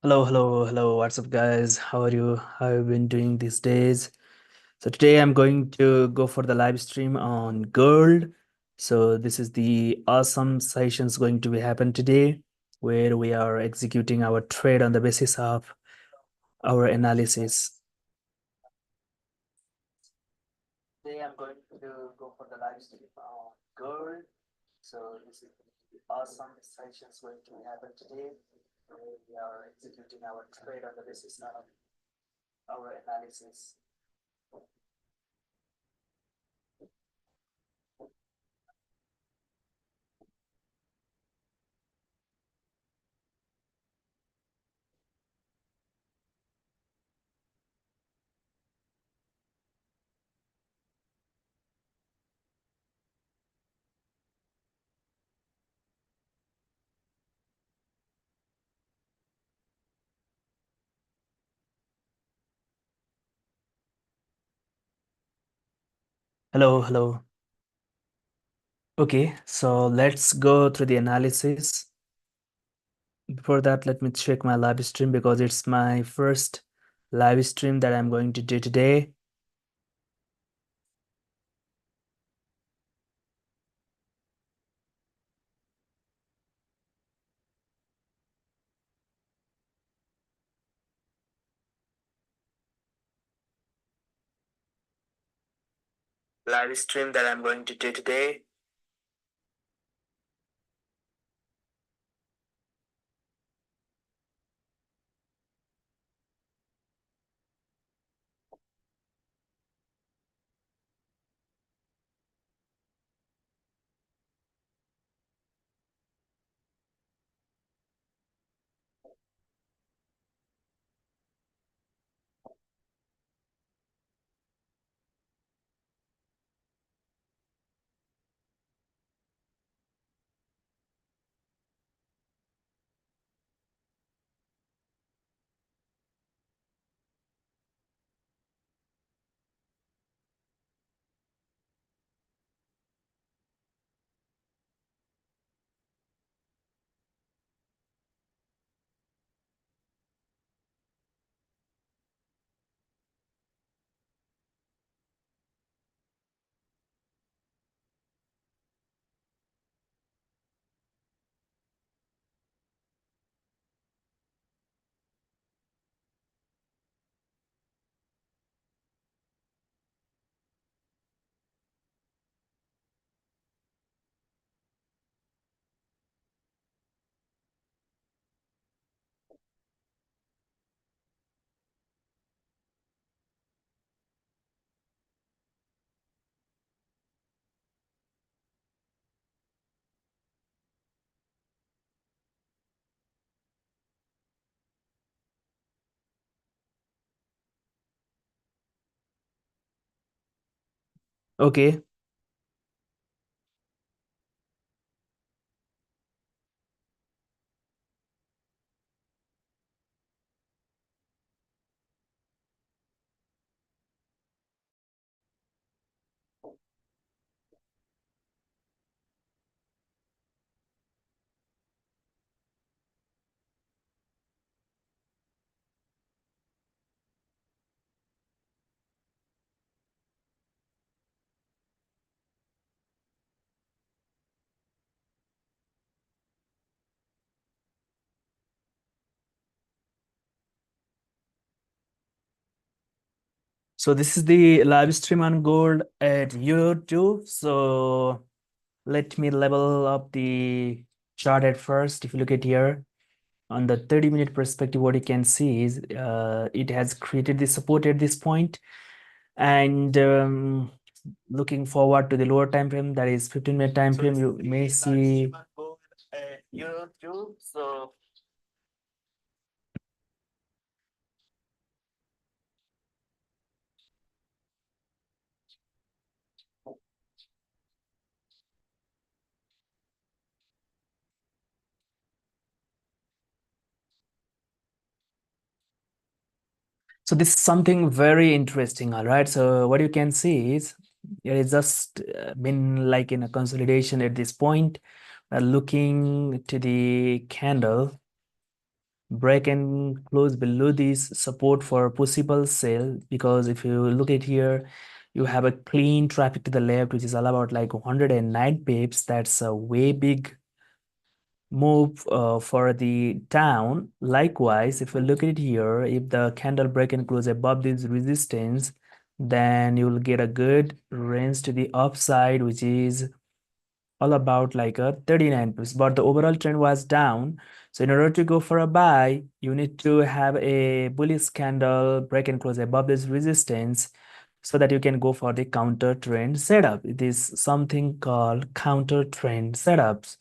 Hello. What's up, guys? How are you? How have you been doing these days? So today I'm going to go for the live stream on Gold. So this is the awesome sessions going to be happen today, where we are executing our trade on the basis of our analysis. Today I'm going to go for the live stream on Gold. So this is the awesome sessions going to be happen today, where we are executing our trade on the basis of our analysis. Hello. Okay, so let's go through the analysis. Before that, let me check my live stream because it's my first live stream that I'm going to do today. Live stream that I'm going to do today. Okay, so this is the live stream on Gold at YouTube. So let me level up the chart at first. If you look at here, on the 30-minute perspective, what you can see is it has created the support at this point, and looking forward to the lower time frame, that is 15-minute time frame, you may see YouTube. So this is something very interesting. All right, so what you can see is it is just been like in a consolidation at this point. Looking to the candle, break and close below this support for possible sell, because if you look at here, you have a clean traffic to the left, which is all about like 109 pips. That's a way big move for the down. Likewise, if you look at it here, if the candle break and close above this resistance, then you will get a good range to the upside, which is all about like a 39 pips, but the overall trend was down. So in order to go for a buy, you need to have a bullish candle break and close above this resistance so that you can go for the counter trend setup. It is something called counter trend setups.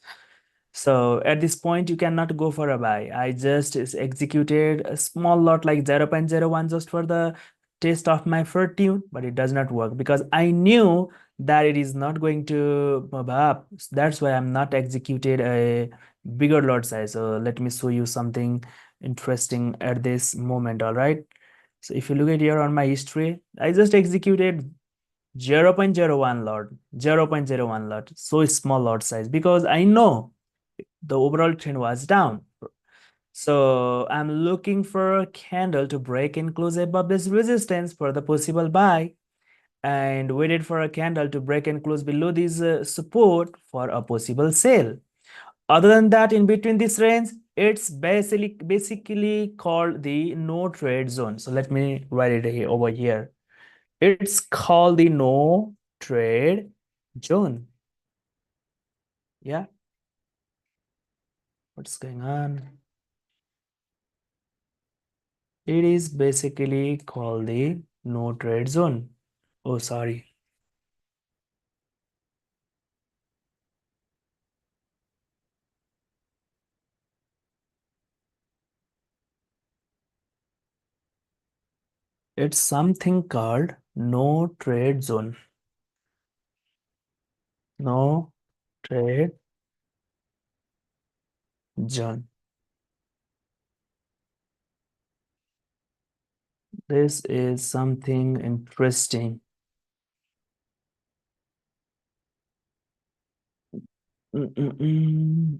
So at this point, you cannot go for a buy. I just executed a small lot like 0.01 just for the test of my fortune, but it does not work because I knew that it is not going to move up. That's why I'm not executed a bigger lot size. So let me show you something interesting at this moment. All right. So if you look at here on my history, I just executed 0.01 lot, 0.01 lot, so small lot size because I know the overall trend was down. So I'm looking for a candle to break and close above this resistance for the possible buy, and waited for a candle to break and close below this support for a possible sale. Other than that, in between this range, it's basically called the no trade zone. So let me write it here, over here. It's called the no trade zone. Yeah, what's going on? It is basically called the no trade zone. Oh, sorry. It's something called no trade zone. No trade zone. This is something interesting. Mm-mm-mm.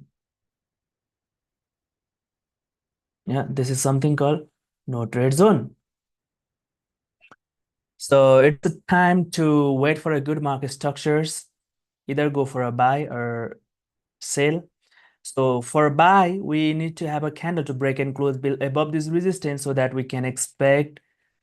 Yeah, this is something called no trade zone. So it's the time to wait for a good market structures, either go for a buy or sell. So for buy, we need to have a candle to break and close above this resistance so that we can expect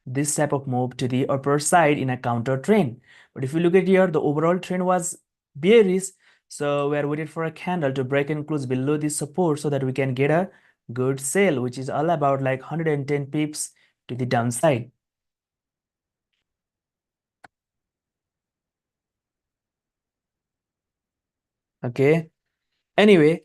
this type of move to the upper side in a counter trend. But if you look at here, the overall trend was bearish. So we are waiting for a candle to break and close below this support so that we can get a good sale, which is all about like 110 pips to the downside. Okay. Anyway,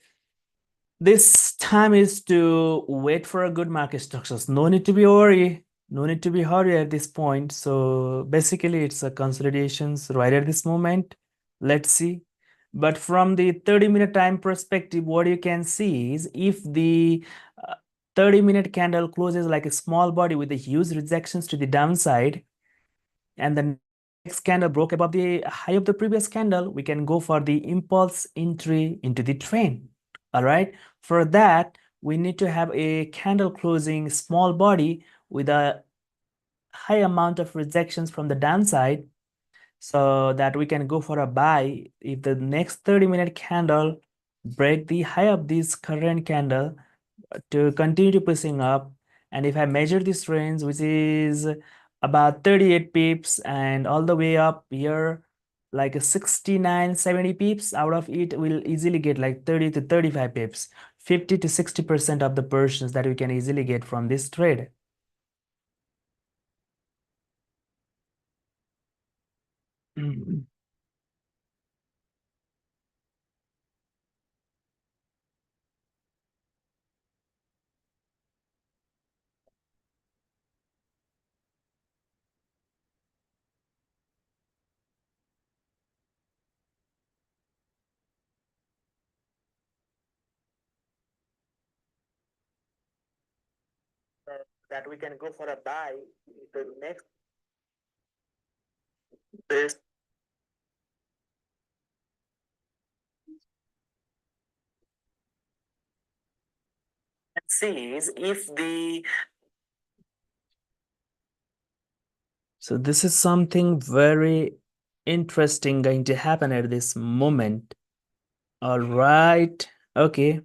this time is to wait for a good market structures. No need to be worried. No need to be hurry at this point. So basically, it's a consolidations right at this moment. Let's see. But from the 30-minute time perspective, what you can see is if the 30-minute candle closes like a small body with a huge rejections to the downside, and the next candle broke above the high of the previous candle, we can go for the impulse entry into the trend. All right. For that, we need to have a candle closing small body with a high amount of rejections from the downside so that we can go for a buy if the next 30-minute candle break the high of this current candle to continue to pushing up. And if I measure this range, which is about 38 pips and all the way up here, like a 69, 70 pips, out of it will easily get like 30 to 35 pips, 50 to 60% of the portions that we can easily get from this trade. That we can go for a buy the next best says if the So this is something very interesting going to happen at this moment. All right. Okay.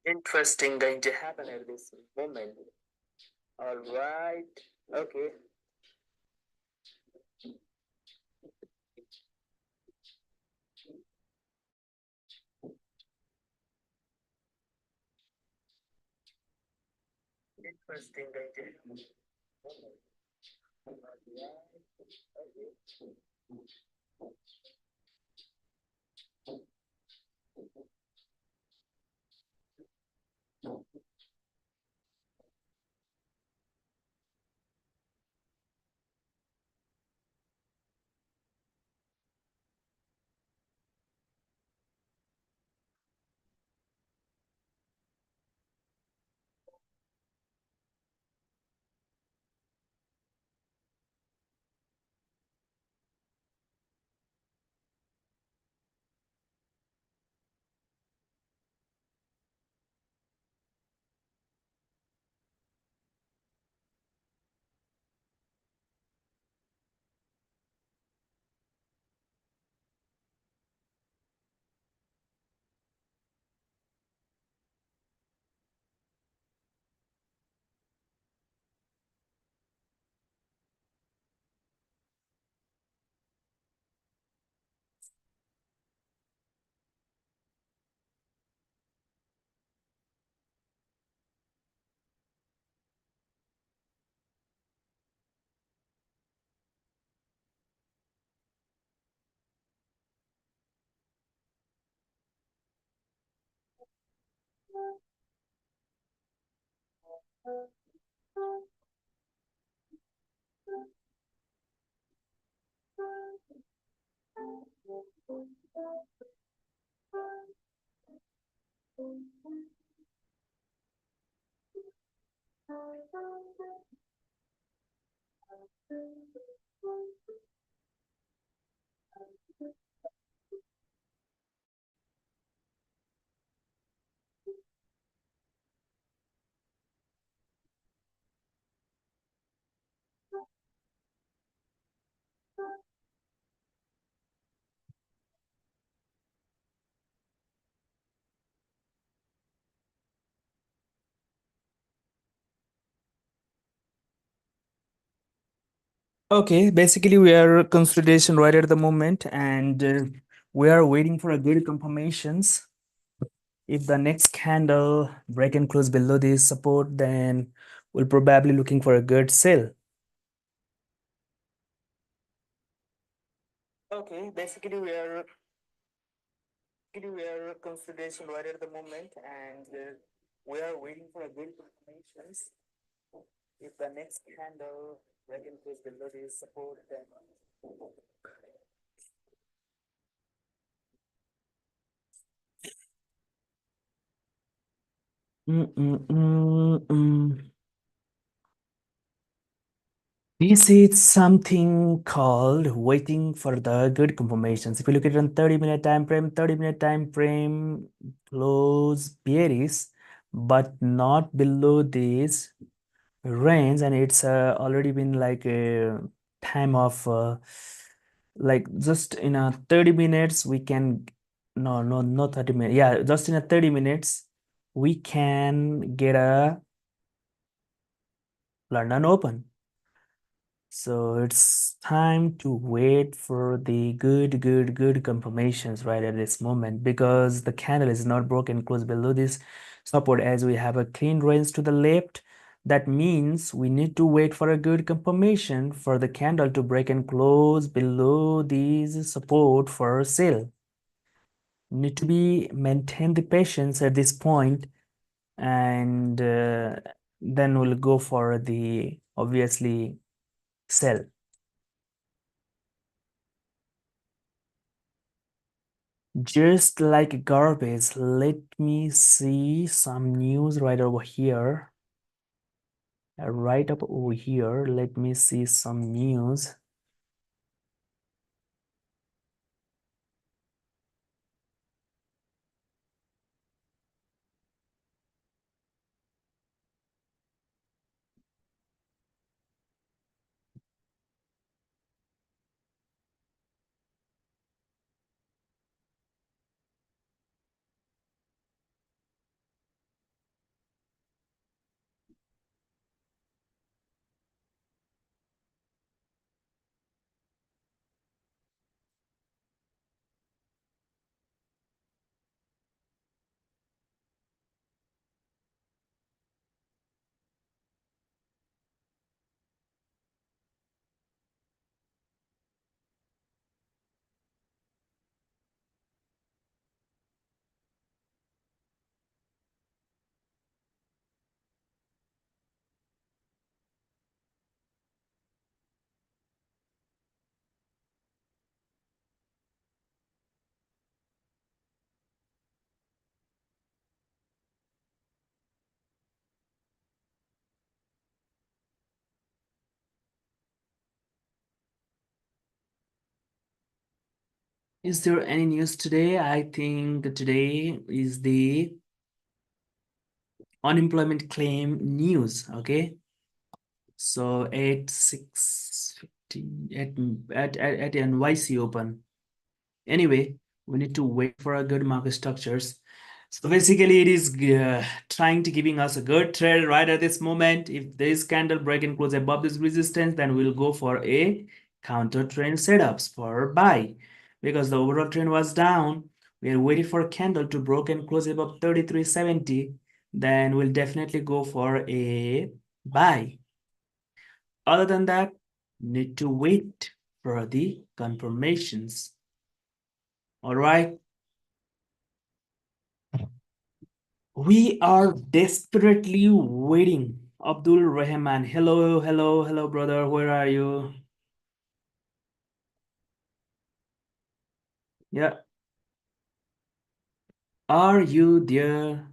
Interesting going to happen at this moment. All right. Okay. Interesting going to happen. Okay, basically we are consolidation right at the moment, and we are waiting for a good confirmations. If the next candle break and close below this support, then we'll probably looking for a good sell. Okay, basically we are consolidation right at the moment, and we are waiting for a good confirmations. If the next candle break and close below this support, then Mm, mm, mm, mm. This is something called waiting for the good confirmations. If you look at it on 30-minute time frame, 30-minute time frame close bearish, but not below this range, and it's already been like a time of like just in a 30 minutes we can no 30 minutes, yeah, just in a 30 minutes we can get a London Open. So it's time to wait for the good confirmations right at this moment, because the candle is not broken close below this support as we have a clean range to the left. That means we need to wait for a good confirmation for the candle to break and close below these support for sale. Need to be maintain the patience at this point, and then we'll go for the obviously sell. Just like garbage, let me see some news right over here. Right up over here, let me see some news. Is there any news today? I think today is the unemployment claim news. Okay. So at 6:50 at NYC Open. Anyway, we need to wait for a good market structures. So basically, it is trying to giving us a good trade right at this moment. If this candle break and close above this resistance, then we'll go for a counter trend setups for buy. Because the overall trend was down, we are waiting for a candle to break and close above 33.70. Then we'll definitely go for a buy. Other than that, need to wait for the confirmations. All right. We are desperately waiting. Abdul Rahman. Hello, hello, hello, brother. Where are you? Yeah. Are you there?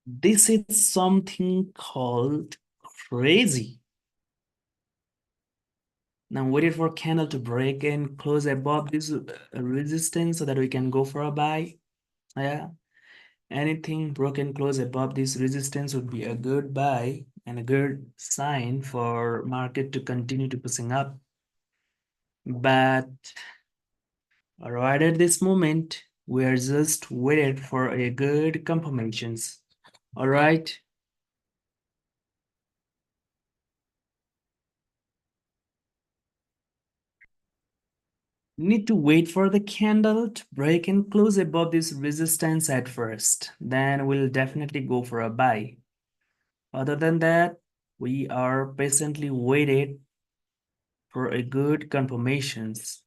This is something called crazy. Now I'm waiting for candle to break and close above this resistance so that we can go for a buy. Yeah. Anything broken close above this resistance would be a good buy and a good sign for market to continue to pushing up. But right at this moment, we are just waiting for a good confirmations. All right. Need to wait for the candle to break and close above this resistance at first. Then we'll definitely go for a buy. Other than that, we are patiently waiting for a good confirmations.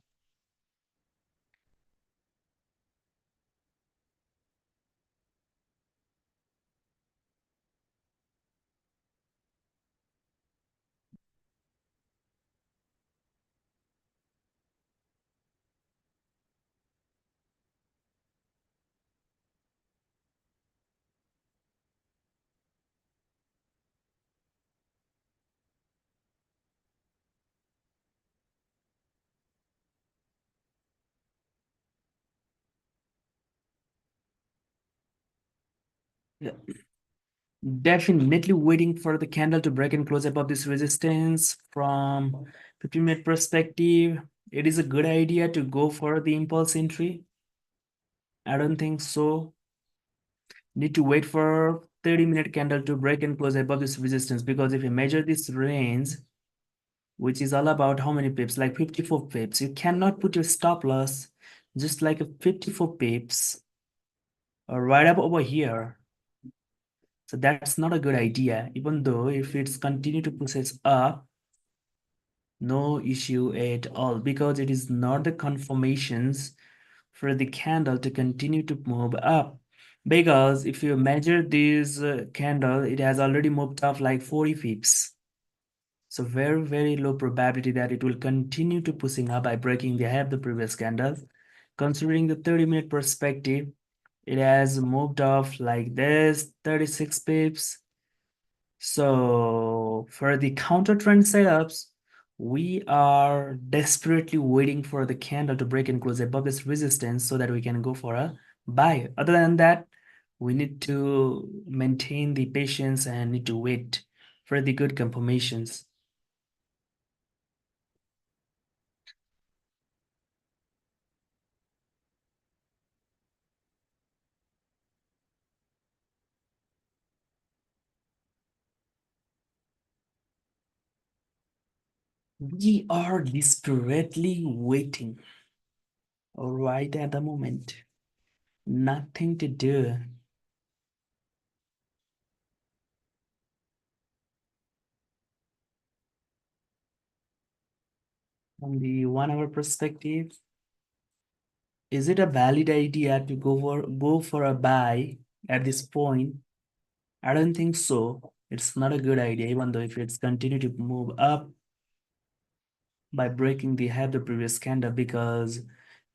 Yeah. Definitely waiting for the candle to break and close above this resistance from 15-minute perspective. It is a good idea to go for the impulse entry. I don't think so. Need to wait for 30-minute candle to break and close above this resistance because if you measure this range, which is all about how many pips, like 54 pips, you cannot put your stop loss just like a 54 pips right up over here. So that's not a good idea, even though if it's continue to process up, no issue at all because it is not the confirmations for the candle to continue to move up. Because if you measure this candle, it has already moved up like 40 pips. So very, very low probability that it will continue to pushing up by breaking the high of the previous candle. Considering the 30-minute perspective, it has moved off like this, 36 pips. So for the counter trend setups, we are desperately waiting for the candle to break and close above this resistance so that we can go for a buy. Other than that, we need to maintain the patience and need to wait for the good confirmations. We are desperately waiting right at the moment. Nothing to do. From the 1 hour perspective, is it a valid idea to go for a buy at this point? I don't think so. It's not a good idea, even though if it's continue to move up by breaking the high of the previous candle, because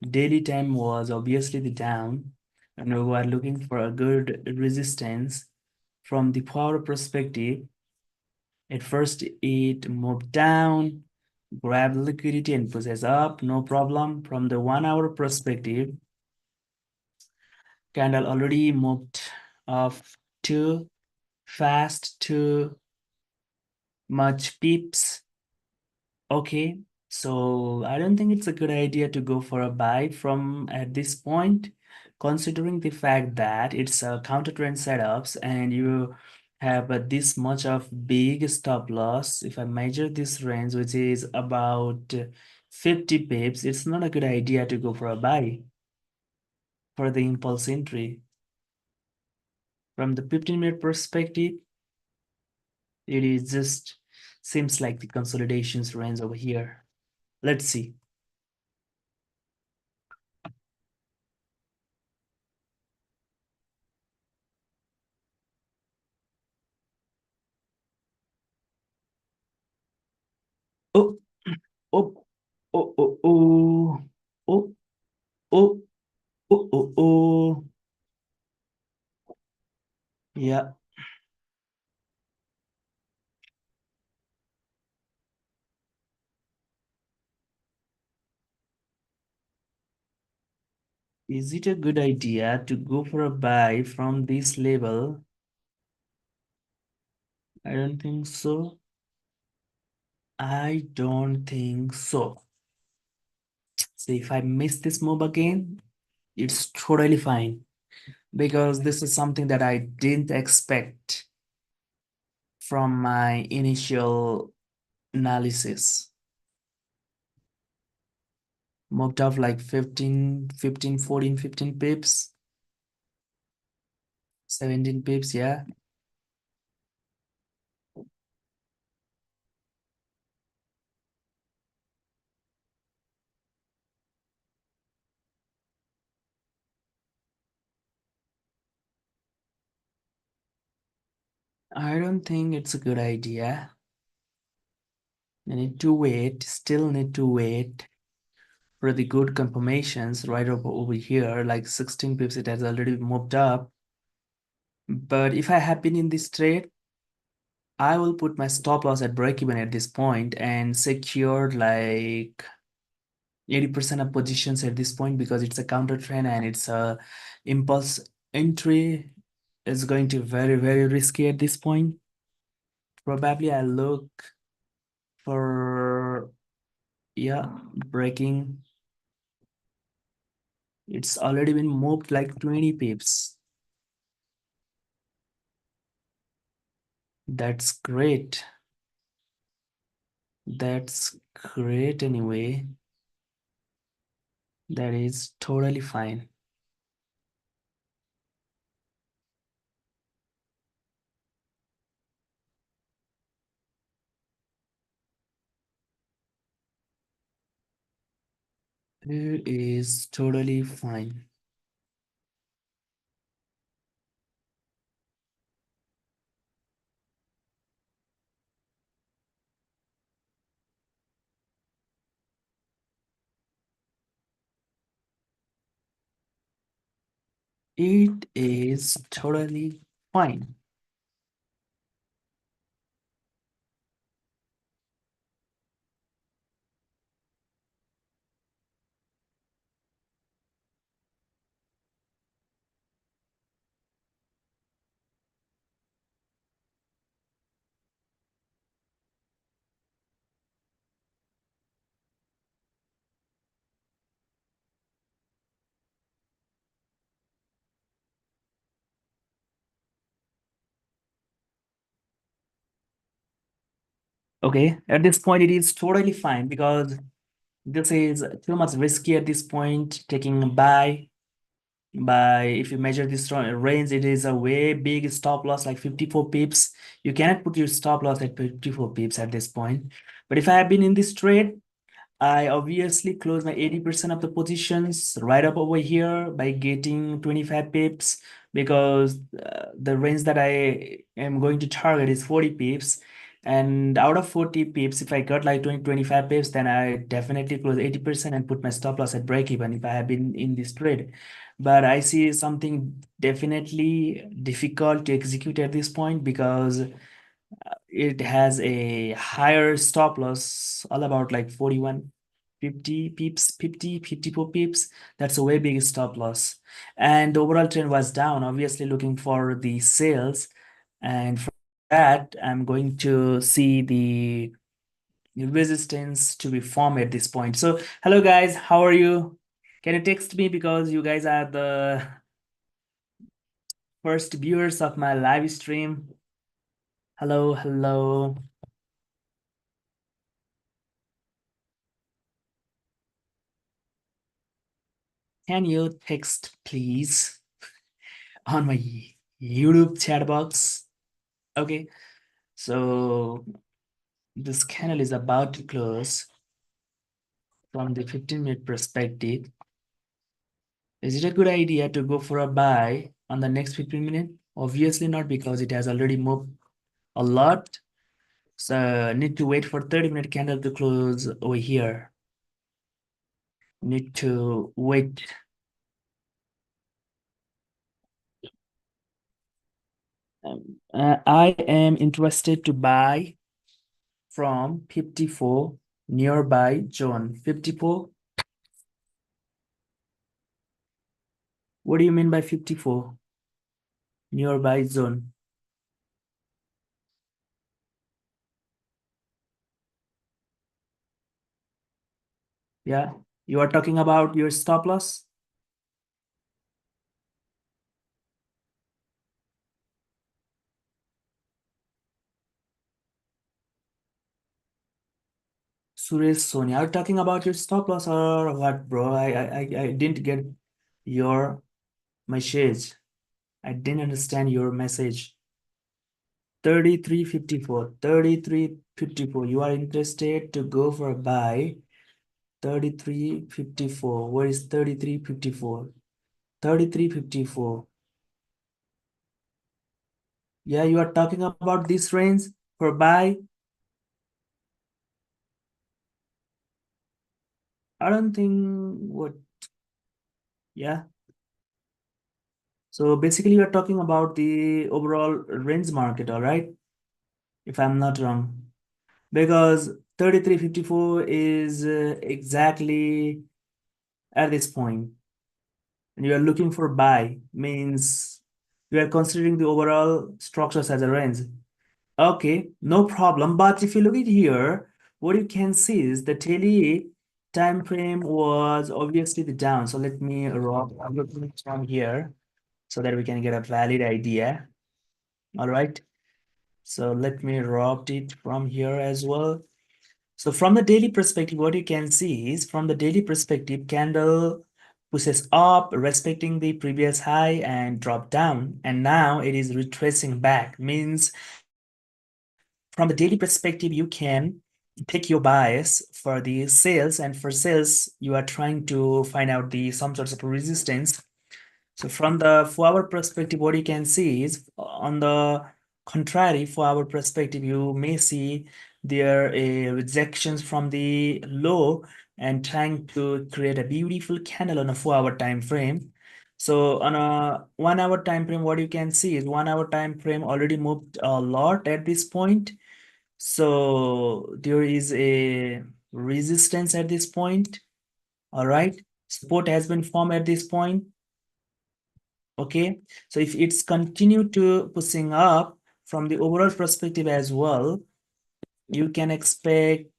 daily time was obviously the down, and we were looking for a good resistance from the power perspective. At first, it moved down, grabbed liquidity and pushes up, no problem. From the 1 hour perspective, candle already moved off too fast, too much pips. Okay, so I don't think it's a good idea to go for a buy from at this point, considering the fact that it's a counter trend setups and you have this much of big stop loss. If I measure this range, which is about 50 pips, it's not a good idea to go for a buy for the impulse entry. From the 15-minute perspective, it is just seems like the consolidations range over here. Let's see. Oh, oh, oh, oh, oh, oh, oh, oh, oh, oh. Yeah, is it a good idea to go for a buy from this level? I don't think so. I don't think so. So if I miss this move again, it's totally fine because this is something that I didn't expect from my initial analysis. Moved up like 15 pips, 17 pips, yeah. I don't think it's a good idea. I need to wait, still need to wait for the good confirmations right over here, like 16 pips, it has already moved up. But if I have been in this trade, I will put my stop loss at break even at this point and secure like 80% of positions at this point because it's a counter trend and it's a impulse entry is going to very, very risky at this point. Probably I look for, yeah, breaking. It's already been moved like 20 pips. That's great. That's great anyway. That is totally fine. It is totally fine. It is totally fine. Okay, at this point, it is totally fine because this is too much risky at this point. Taking a buy by, if you measure this range, it is a way big stop loss, like 54 pips. You cannot put your stop loss at 54 pips at this point. But if I have been in this trade, I obviously close my 80% of the positions right up over here by getting 25 pips, because the range that I am going to target is 40 pips. And out of 40 pips, if I got like 25 pips, then I definitely close 80% and put my stop loss at break even if I have been in this trade. But I see something definitely difficult to execute at this point, because it has a higher stop loss, all about like 41, 50 pips, 54 pips. That's a way big stop loss. And the overall trend was down, obviously looking for the sales. And for that, I'm going to see the resistance to be formed at this point. So, hello guys, how are you? Can you text me, because you guys are the first viewers of my live stream? Hello, hello. Can you text, please, on my YouTube chat box? Okay, so this channel is about to close. From the 15-minute perspective, is it a good idea to go for a buy on the next 15 minutes? Obviously not, because it has already moved a lot. So need to wait for 30-minute candle to close over here. Need to wait. I am interested to buy from 54 nearby zone. 54. What do you mean by 54 nearby zone? Yeah, you are talking about your stop loss? Suresh Sonia, are you talking about your stop loss or what, bro? I didn't get your message. I didn't understand your message. 33.54, 33.54. You are interested to go for a buy. 33.54. Where is 33.54? 33.54. Yeah, you are talking about this range for buy. I don't think what, yeah. So basically, you're talking about the overall range market, all right? If I'm not wrong, because 33.54 is exactly at this point, and you are looking for buy, means you are considering the overall structures as a range. Okay, no problem. But if you look at here, what you can see is the daily time frame was obviously the down. So let me rock from here so that we can get a valid idea. All right. So let me route it from here as well. So from the daily perspective, what you can see is, from the daily perspective, candle pushes up, respecting the previous high, and drop down. And now it is retracing back. Means from the daily perspective, you can take your bias for the sales, and for sales, you are trying to find out the some sorts of resistance. So from the 4 hour perspective, what you can see is, on the contrary, 4 hour perspective, you may see there a rejections from the low and trying to create a beautiful candle on a 4 hour time frame. So on a 1 hour time frame, what you can see is 1 hour time frame already moved a lot at this point. So there is a resistance at this point. All right. Support has been formed at this point. Okay. So if it's continued to pushing up from the overall perspective as well, you can expect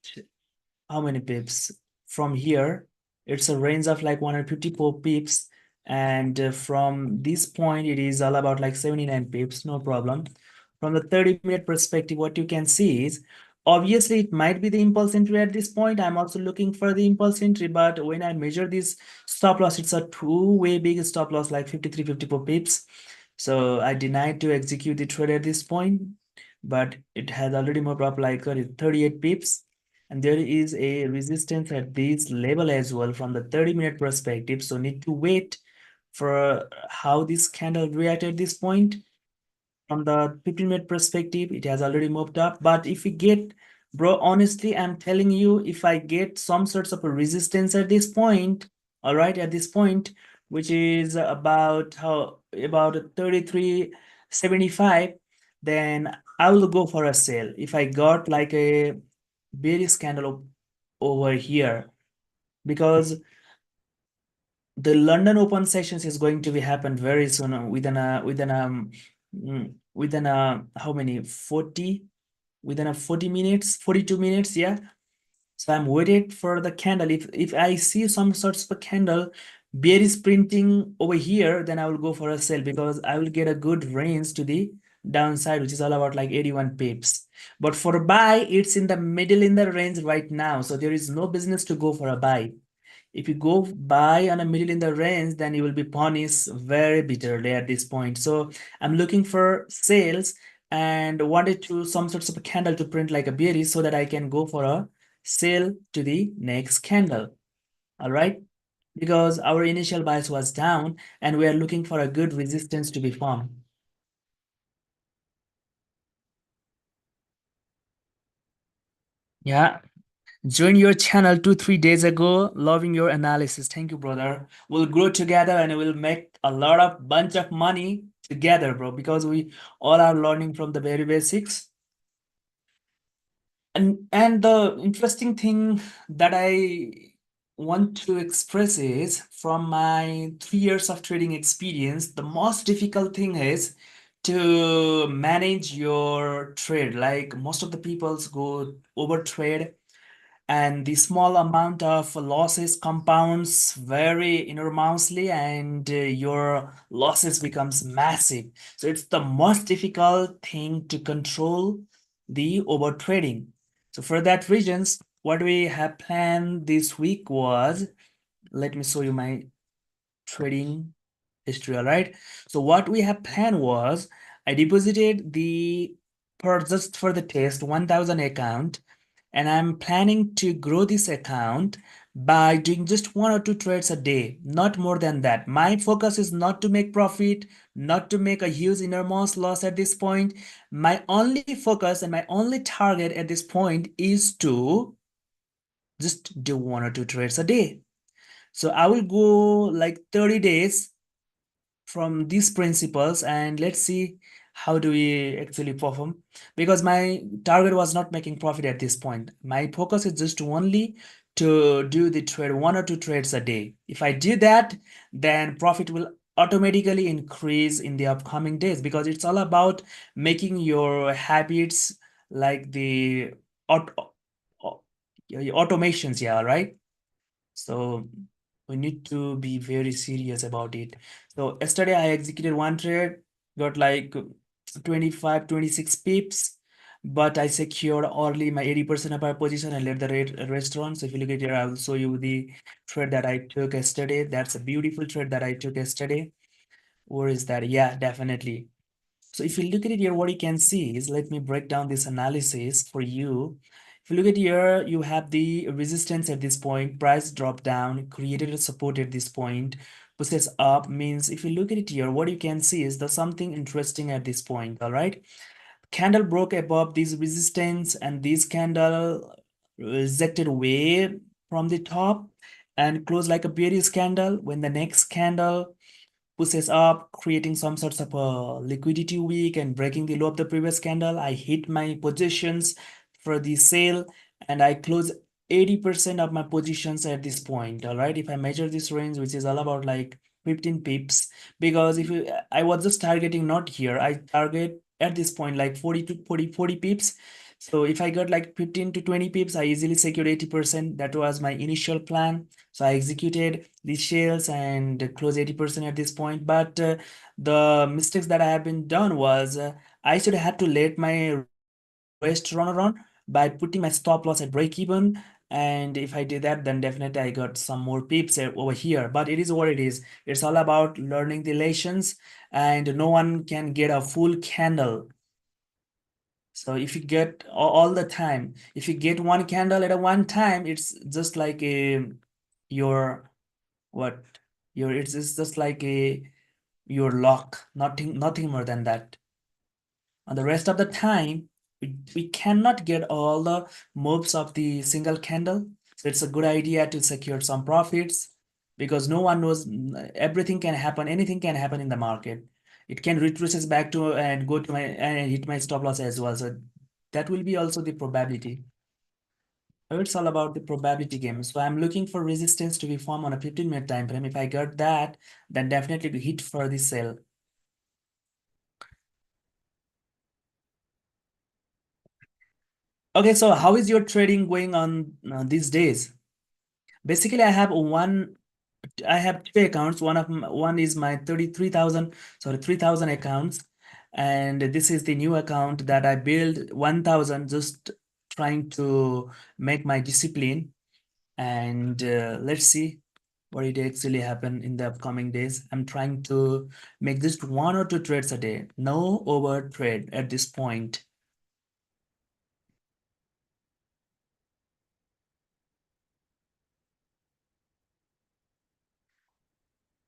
how many pips from here? It's a range of like 154 pips. And from this point, it is all about like 79 pips, no problem. From the 30-minute perspective, what you can see is obviously it might be the impulse entry at this point. I'm also looking for the impulse entry, but when I measure this stop loss, it's a two-way big stop loss, like 53, 54 pips. So I denied to execute the trade at this point, but it has already moved up like 38 pips. And there is a resistance at this level as well from the 30-minute perspective. So need to wait for how this candle react at this point. From the 15-minute perspective, it has already moved up. But if we get, bro, honestly, I'm telling you, if I get some sorts of a resistance at this point, all right, at this point, which is about 33.75, then I will go for a sale. If I got like a bearish candle over here, because the London Open sessions is going to be happen very soon, within how many 40 within a 40 minutes, 42 minutes, yeah. So I'm waiting for the candle. If I see some sorts of a candle bearish printing over here, then I will go for a sell because I will get a good range to the downside, which is all about like 81 pips. But for a buy, it's in the middle in the range right now, so there is no business to go for a buy. If you go buy on a middle in the range, then you will be punished very bitterly at this point. So I'm looking for sales and wanted to some sorts of a candle to print like a bearish so that I can go for a sale to the next candle. All right. Because our initial bias was down and we are looking for a good resistance to be formed. Yeah. Join your channel 2, 3 days ago. Loving your analysis. Thank you, brother. We'll grow together and we'll make a lot of bunch of money together, bro, because we all are learning from the very basics. And the interesting thing that I want to express is from my 3 years of trading experience, the most difficult thing is to manage your trade. Like most of the peoples go over trade and the small amount of losses compounds very enormously and your losses becomes massive. So it's the most difficult thing to control the over trading. So for that reasons, what we have planned this week was, let me show you my trading history. All right, so what we have planned was I deposited the per just for the test 1000 account, and I'm planning to grow this account by doing just 1 or 2 trades a day, not more than that. My focus is not to make profit, not to make a huge enormous loss at this point. My only focus and my only target at this point is to just do 1 or 2 trades a day. So I will go like 30 days from these principles and let's see how do we actually perform, because my target was not making profit at this point. My focus is just only to do the trade 1 or 2 trades a day. If I do that, then profit will automatically increase in the upcoming days, because it's all about making your habits like the automations, yeah, right? So we need to be very serious about it. So yesterday I executed one trade, got like 25, 26 pips, but I secured early my 80% of our position and left the restaurant. So if you look at here, I will show you the trade that I took yesterday. That's a beautiful trade that I took yesterday. Where is that? Yeah, definitely. So if you look at it here, what you can see is, let me break down this analysis for you. If you look at here, you have the resistance at this point, price drop down, created a support at this point, pushes up, means if you look at it here, what you can see is there's something interesting at this point, all right? Candle broke above this resistance and this candle rejected way from the top and closed like a bearish candle. When the next candle pushes up, creating some sorts of a liquidity week and breaking the low of the previous candle. I hit my positions for the sale and I close 80% of my positions at this point. All right, if I measure this range, which is all about like 15 pips, because if you, I was just targeting not here, I target at this point like 40 to 40 pips. So if I got like 15 to 20 pips, I easily secured 80%. That was my initial plan. So I executed these shares and closed 80% at this point. But the mistakes that I have been done was I should have to let my rest run around by putting my stop loss at break even. And if I did that, then definitely I got some more pips over here. But it is what it is. It's all about learning the lessons, and no one can get a full candle. So if you get all the time, if you get one candle at a one time, it's just like a your what your it's just like a your luck, nothing more than that. And the rest of the time, we cannot get all the moves of the single candle. So it's a good idea to secure some profits because no one knows, everything can happen, anything can happen in the market. It can retraces back to and go to my and hit my stop loss as well. So that will be also the probability. So it's all about the probability game. So I'm looking for resistance to be formed on a 15-minute time frame. If I got that, then definitely to hit for the sell. Okay, so how is your trading going on these days? Basically, I have two accounts. One is my 33,000, sorry, 3,000 accounts. And this is the new account that I built 1,000, just trying to make my discipline. And let's see what it actually happen in the upcoming days. I'm trying to make just one or two trades a day. No over trade at this point.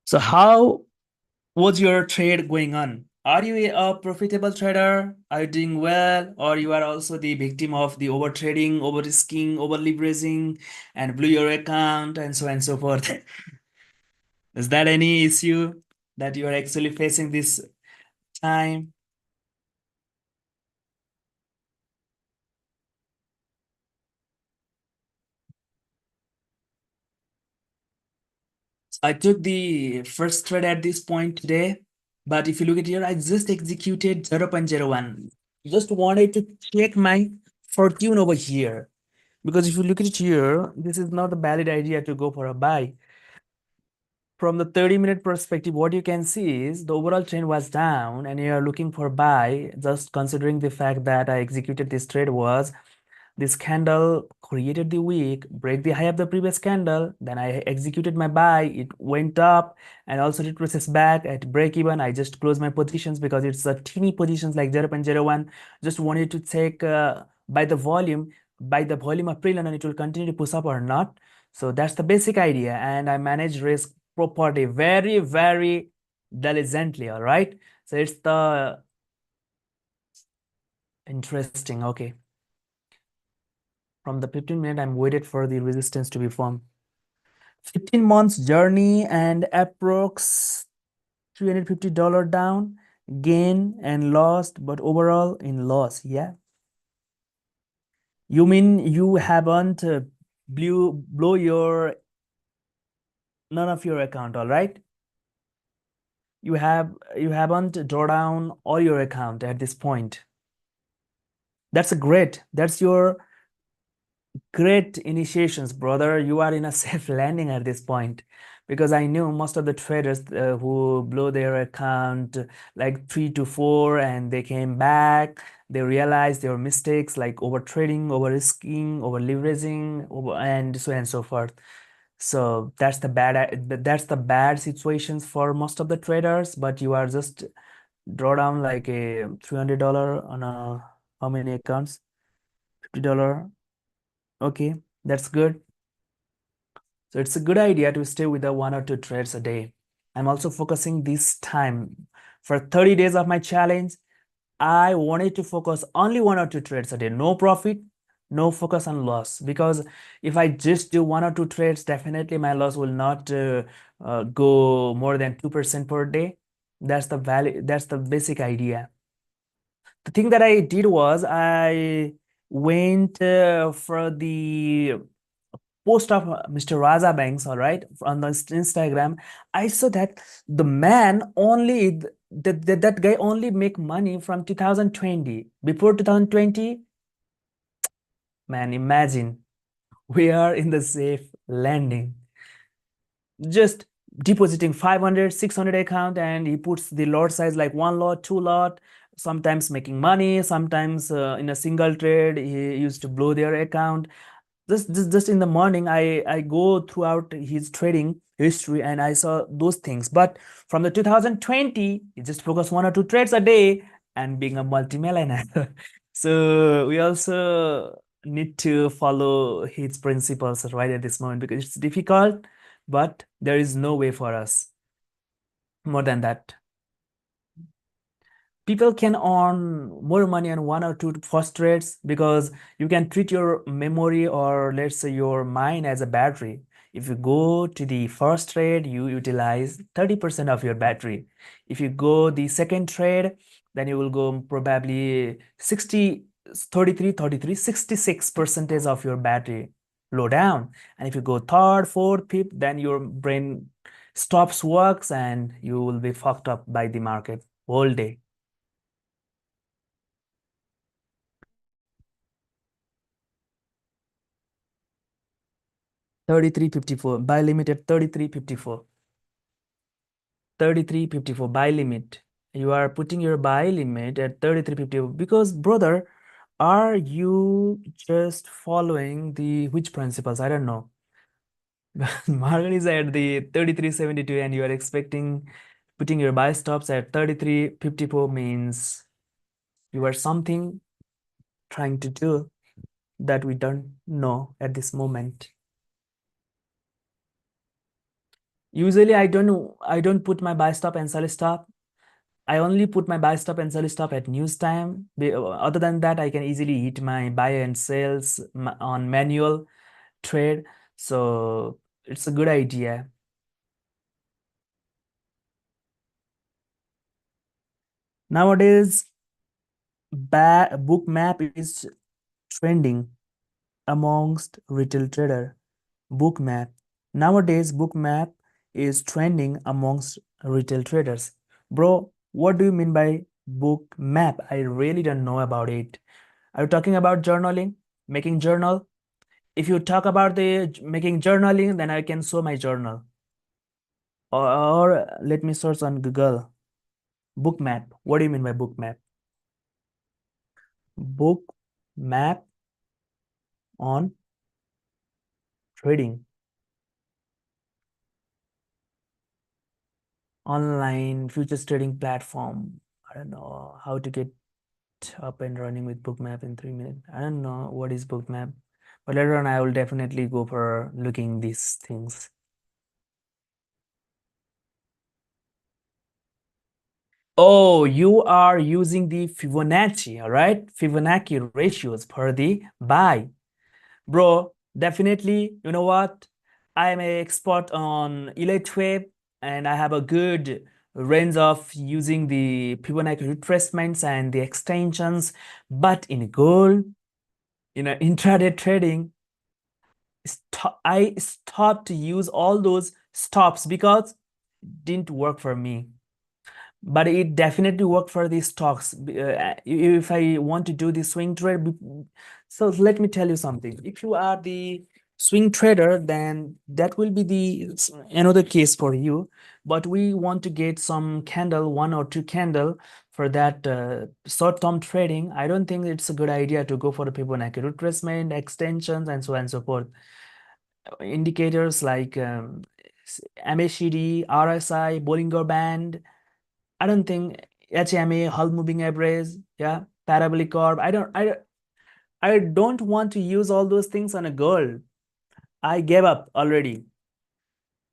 So how was your trade going on? Are you a profitable trader? Are you doing well? Or you are also the victim of the over trading, over risking, over leveraging, and blew your account and so on and so forth? Is that any issue that you are actually facing this time? I took the first trade at this point today, but if you look at here, I just executed 0.01. Just wanted to check my fortune over here. Because if you look at it here, this is not a valid idea to go for a buy. From the 30-minute perspective, what you can see is the overall trend was down and you are looking for buy, just considering the fact that I executed this trade was this candle created the wick, break the high of the previous candle, then I executed my buy, it went up and also retraces back at break even. I just closed my positions because it's a teeny positions like 0.01. Just wanted to take by the volume of pre-learn and it will continue to push up or not. So that's the basic idea, and I manage risk property very, very diligently. All right. So it's the interesting. Okay. From the 15-minute, I'm waited for the resistance to be formed. 15 months journey and approx $350 down, gain and lost, but overall in loss. Yeah. You mean you haven't blow your none of your account, all right? You haven't draw down all your account at this point. That's a great. That's your great initiations, brother. You are in a safe landing at this point because I knew most of the traders who blow their account like 3 to 4 and they came back. They realized their mistakes like over trading, over risking, over leveraging, and so on and so forth. So that's the bad situations for most of the traders. But you are just draw down like a $300 on a how many accounts? $50. Okay, that's good. So it's a good idea to stay with the 1 or 2 trades a day. I'm also focusing this time for 30 days of my challenge. I wanted to focus only 1 or 2 trades a day. No profit, no focus on loss, because if I just do one or two trades, definitely my loss will not go more than 2% per day. That's the value, that's the basic idea. The thing that I did was I went for the post of Mr. Raza Banks, all right, on the Instagram. I saw that the man only that guy only make money from 2020. Before 2020, man, imagine we are in the safe landing, just depositing 500, 600 account, and he puts the lot size like one lot, two lot, sometimes making money, sometimes in a single trade he used to blow their account. Just in the morning, I go throughout his trading history and I saw those things. But from the 2020, he just focused one or two trades a day and being a multimillionaire. So we also need to follow his principles right at this moment, because it's difficult, but there is no way for us more than that. People can earn more money on one or two first trades, because you can treat your memory, or let's say your mind, as a battery. If you go to the first trade, you utilize 30% of your battery. If you go the second trade, then you will go probably 60, 33, 33, 66 percentage of your battery low down. And if you go third, fourth, fifth, then your brain stops works and you will be fucked up by the market whole day. 33.54 buy limit at 33.54. 33.54 buy limit. You are putting your buy limit at 33.54 because, brother, are you just following the which principles? I don't know. Market is at the 33.72 and you are expecting putting your buy stops at 33.54 means you are something trying to do that we don't know at this moment. Usually I don't put my buy stop and sell stop. I only put my buy stop and sell stop at news time. Other than that, I can easily hit my buy and sales on manual trade. So it's a good idea. Nowadays, Bookmap is trending amongst retail trader. Bookmap. Nowadays, Bookmap is trending amongst retail traders. Bro, what do you mean by Bookmap? I really don't know about it. Are you talking about journaling? Making journal? If you talk about the making journaling, then I can show my journal. Or let me search on Google. Bookmap. What do you mean by Bookmap? Book map on trading. Online futures trading platform. I don't know how to get up and running with Bookmap in 3 minutes. I don't know what is Bookmap, but later on I will definitely go for looking these things. Oh, you are using the Fibonacci, all right? Fibonacci ratios for the buy. Bro, definitely, you know what? I'm an expert on Electweb and I have a good range of using the Fibonacci retracements and the extensions. But in gold, intraday trading, I stopped to use all those stops because it didn't work for me. But it definitely worked for the stocks. If I want to do the swing trade, so let me tell you something. If you are the swing trader, then that will be the another case for you. But we want to get some candle, one or two candle for that short-term trading. I don't think it's a good idea to go for the Fibonacci retracement, extensions, and so on and so forth. Indicators like MACD, RSI, Bollinger Band. I don't think HMA, Hull Moving Average, yeah, Parabolic Curve. I don't want to use all those things on a girl. I gave up already.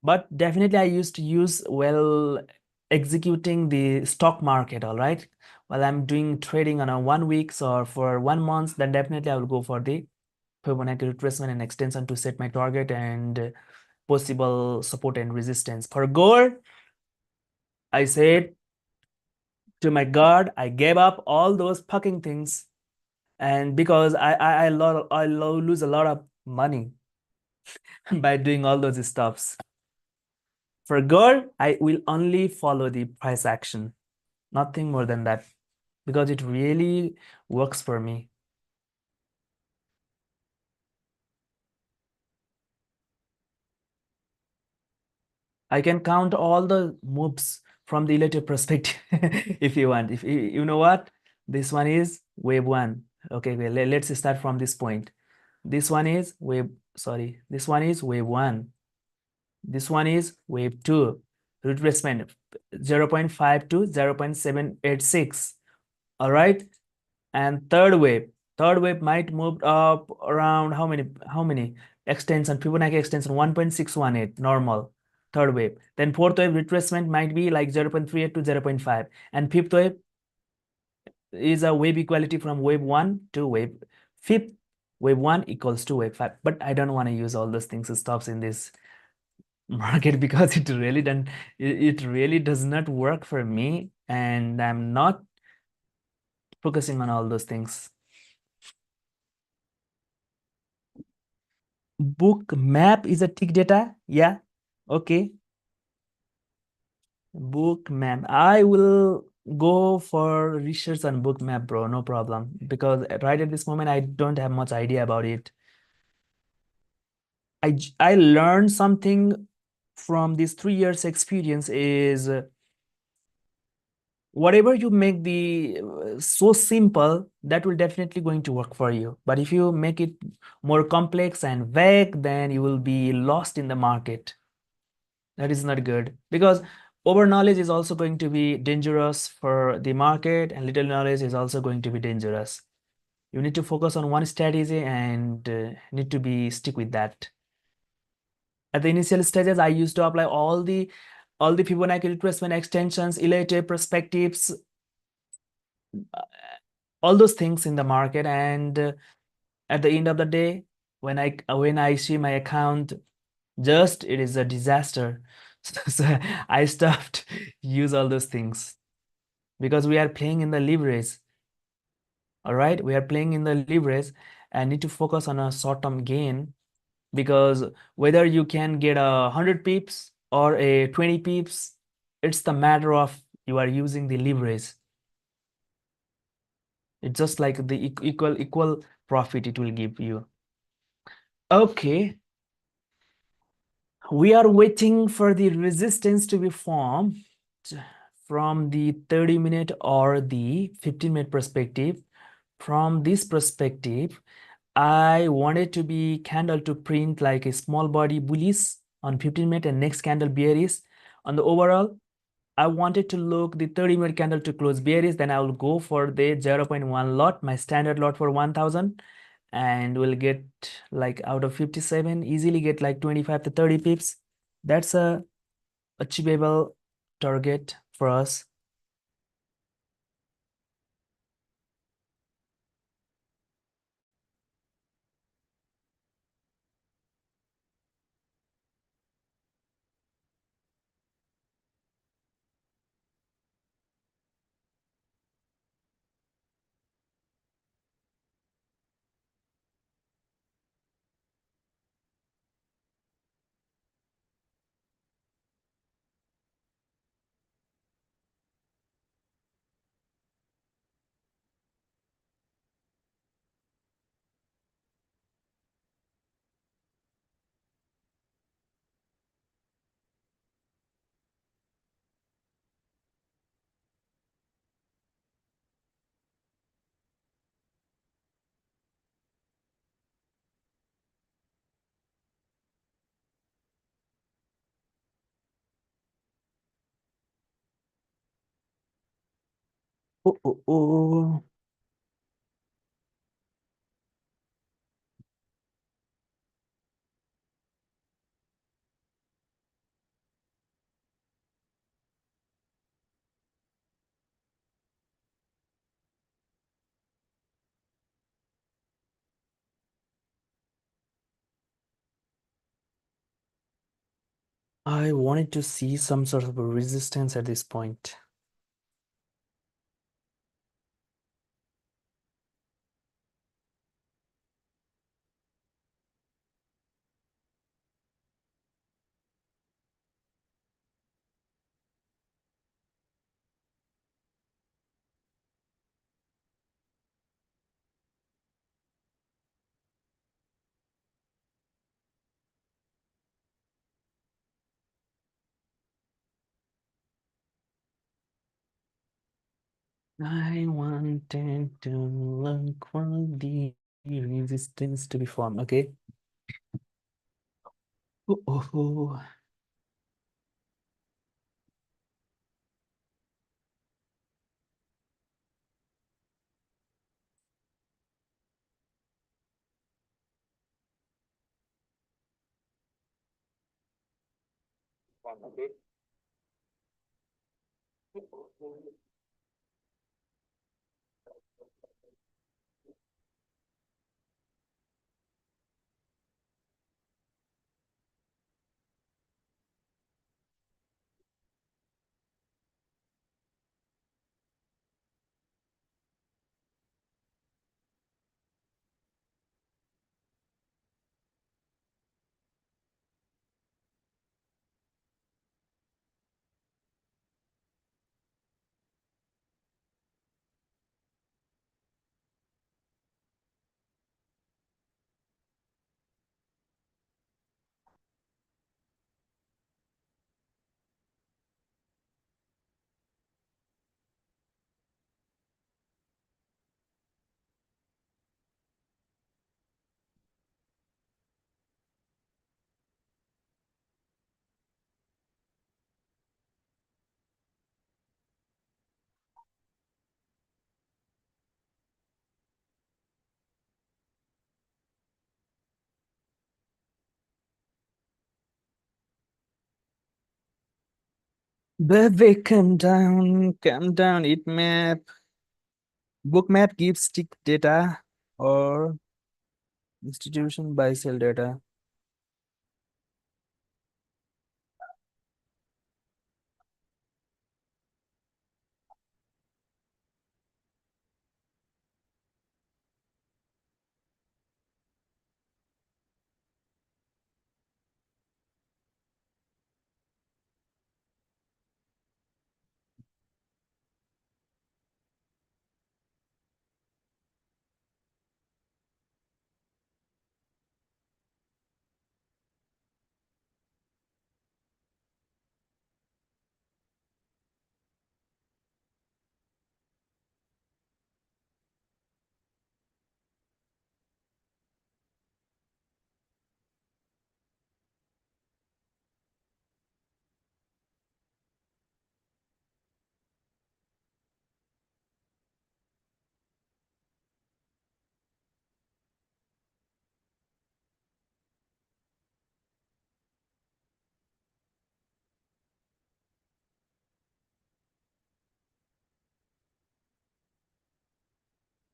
But definitely I used to use well executing the stock market, all right? While I'm doing trading on a 1 week or for 1 month, then definitely I will go for the Fibonacci retracement and extension to set my target and possible support and resistance. For gold, I said to my God, I gave up all those fucking things, and because lose a lot of money by doing all those stuffs. For gold, I will only follow the price action, nothing more than that, because it really works for me. I can count all the moves from the relative perspective if you want. If you know what, this one is wave one. Okay, well, let's start from this point. This one is wave, sorry, this one is wave one. This one is wave two. Retracement 0.5 to 0.786. All right. And third wave might move up around how many extension, Fibonacci extension 1.618 normal, third wave. Then fourth wave retracement might be like 0.38 to 0.5, and fifth wave is a wave equality from wave 1 to wave fifth. Wave 1 equals to wave 5, but I don't want to use all those things stops in this market because it really does not work for me, and I'm not focusing on all those things. Bookmap is a tick data. Yeah. Okay. Bookmap. I will go for research on Bookmap, bro. No problem. Because right at this moment, I don't have much idea about it. I learned something from this 3 years experience is whatever you make the so simple, that will definitely going to work for you. But if you make it more complex and vague, then you will be lost in the market. That is not good, because over knowledge is also going to be dangerous for the market, and little knowledge is also going to be dangerous. You need to focus on one strategy and need to be stick with that. At the initial stages, I used to apply all the Fibonacci retracement extensions, elative perspectives, all those things in the market, and at the end of the day, when I see my account, just it is a disaster. So I stopped use all those things, because we are playing in the leverage. All right, we are playing in the leverage and need to focus on a short-term gain, because whether you can get 100 pips or a 20 pips, it's the matter of you are using the leverage. It's just like the equal profit it will give you. Okay, we are waiting for the resistance to be formed from the 30-minute or the 15-minute perspective. From this perspective, I wanted to be candle to print like a small body bullish on 15-minute and next candle bearish. On the overall, I wanted to look the 30-minute candle to close bearish, then I will go for the 0.1 lot, my standard lot for 1000, and we'll get like out of 57, easily get like 25 to 30 pips. That's a achievable target for us. Oh, oh, oh. I wanted to see some sort of a resistance at this point. I wanted to look for the resistance to be formed. Okay. Oh, oh, oh. Okay. Baby, calm down, it map. Bookmap gives stick data or institution buy sell data.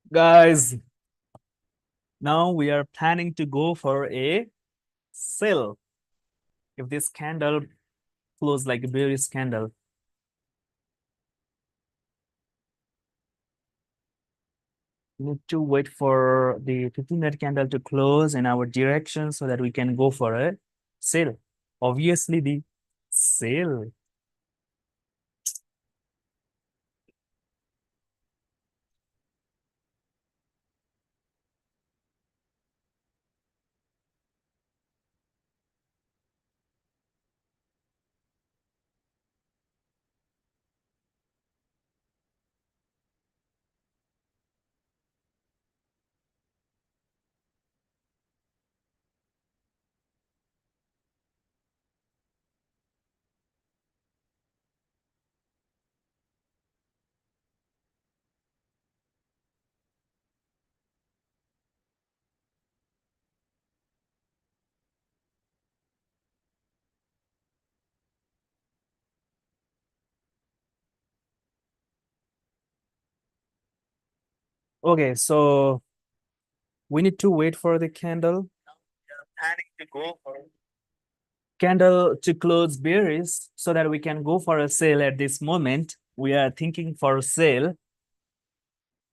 Guys, now we are planning to go for a sell. If this candle close like a bearish candle, we need to wait for the 15-minute candle to close in our direction so that we can go for a sell. Obviously, the sell. Okay, so we need to wait for the candle. Planning to go for. candle to close bearish so that we can go for a sale at this moment. We are thinking for a sale.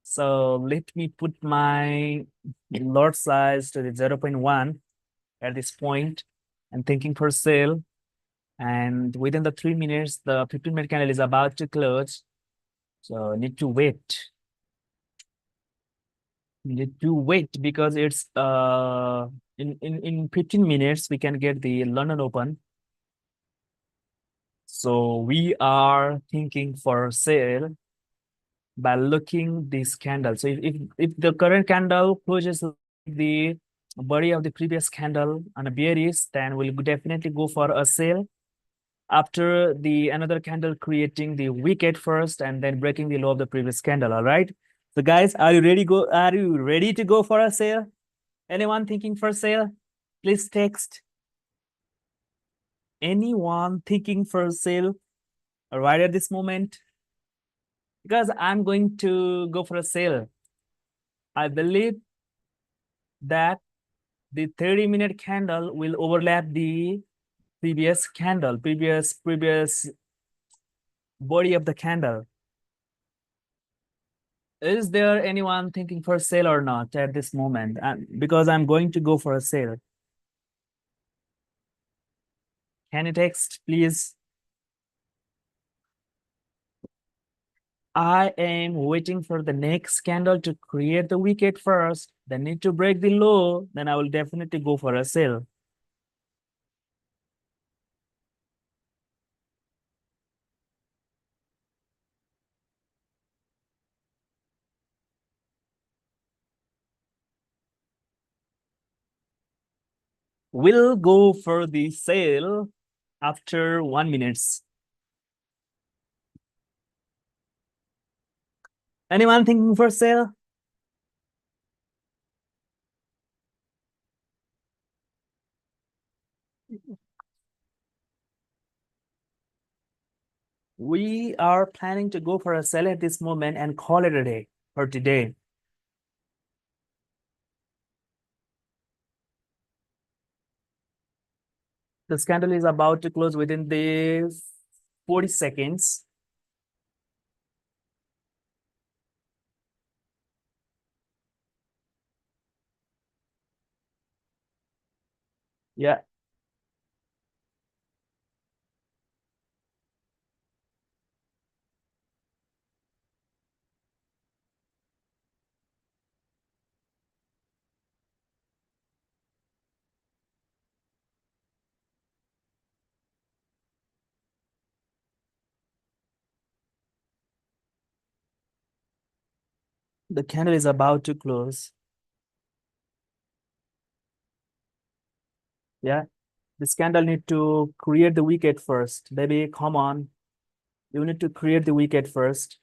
So let me put my lot size to the 0.1 at this point and thinking for sale. And within the 3 minutes, the 15-minute candle is about to close. So need to wait. Need to wait because it's in 15 minutes we can get the London Open. So we are thinking for sale by looking this candle. So if the current candle closes the body of the previous candle on a bearish, then we'll definitely go for a sale after the another candle creating the wick first and then breaking the low of the previous candle. All right. So guys, are you ready to go for a sale? Anyone thinking for sale? Please text. Anyone thinking for sale right at this moment? Because I'm going to go for a sale. I believe that the 30-minute candle will overlap the previous candle, previous body of the candle. Is there anyone thinking for sale or not at this moment? Because I'm going to go for a sale. Can you text, please? I am waiting for the next candle to create the wicket first, then need to break the low, then I will definitely go for a sale. We'll go for the sale after 1 minute. Anyone thinking for sale? We are planning to go for a sale at this moment and call it a day for today. This candle is about to close within the 40 seconds. Yeah. The candle is about to close. Yeah. This candle need to create the wicket first. Baby, come on. You need to create the wicket first.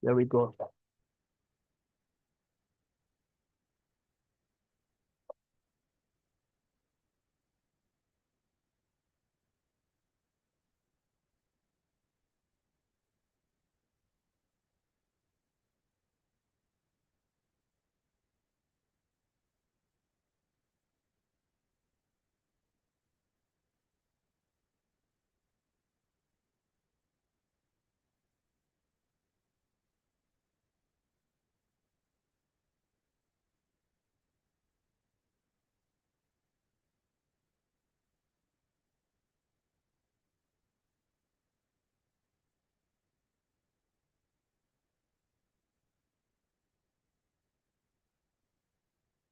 There we go.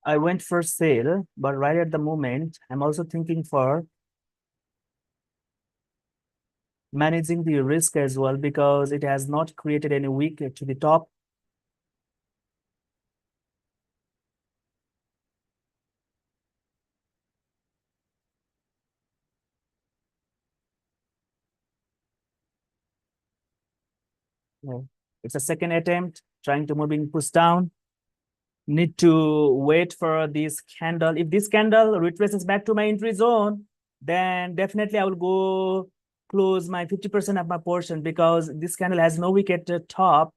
I went for sale, but right at the moment, I'm also thinking for managing the risk as well because it has not created any wicket to the top. Yeah. It's a second attempt trying to moving push down. Need to wait for this candle. If this candle retraces back to my entry zone, then definitely I will go close my 50% of my portion because this candle has no wick at the top,